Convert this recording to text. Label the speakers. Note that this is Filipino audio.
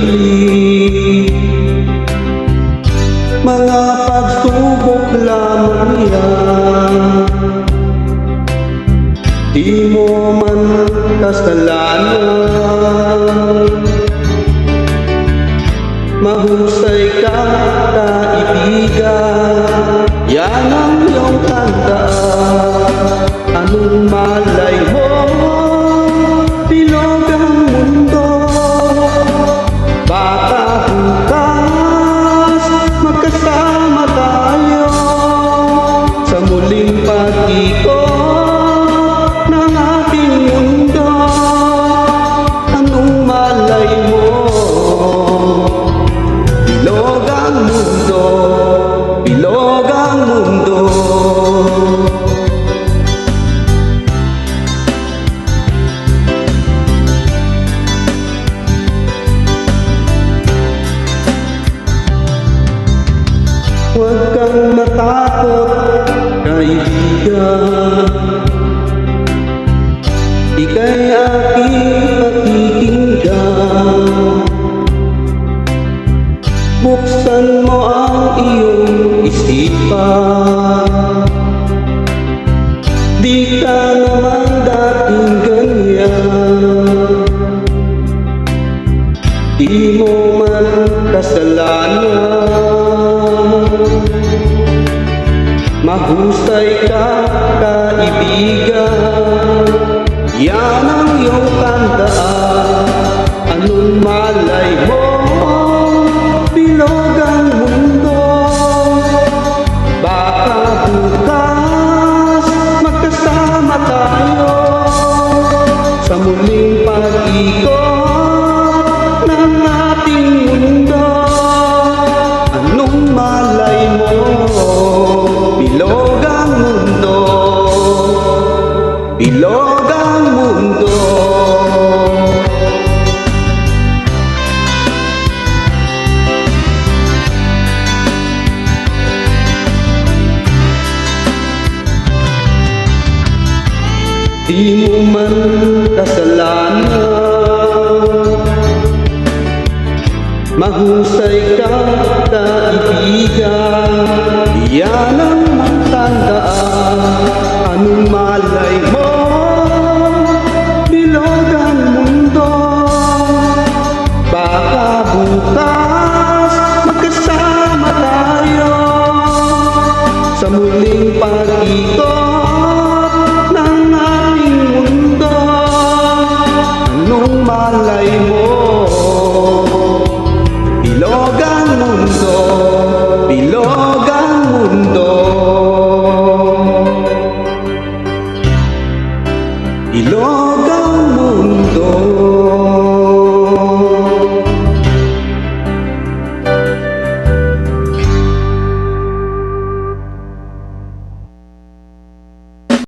Speaker 1: sarili. Mga pagsubok lamang yan, di mo man kasalanan. Mahusay ka, kaibigan, yan ang iyong tandaan. Anong malay mo, bilog ang mundo. Baka bukas magkasama tayo sa muling pag-ikot ng ating mundo. Anong malay mo, bilog ang mundo, bilog ang mundo. Huwag kang matakot, kaibigan, ika'y aking pakikinggan. Buksan mo ang iyong isipan, di ka naman dating ganyan. Di mo man kasalanan. Mahusay ka, kaibigan, yan ang iyong tandaan. Anong malay mo, bilog ang mundo. Baka bukas magkasama tayo sa muling pag-ikot ng ating mundo. Anong malay mo, bilog ang mundo, bilog ang mundo. Di mo man kasalanan. Mahusay ka, kaibigan, yan ang tandaan. Anong malay mo, bilog ang mundo. Baka bukas magkasama tayo sa muling pag-ikot ng ating mundo. Anong malay mo, bilog ang mundo, bilog ang mundo, bilog ang mundo.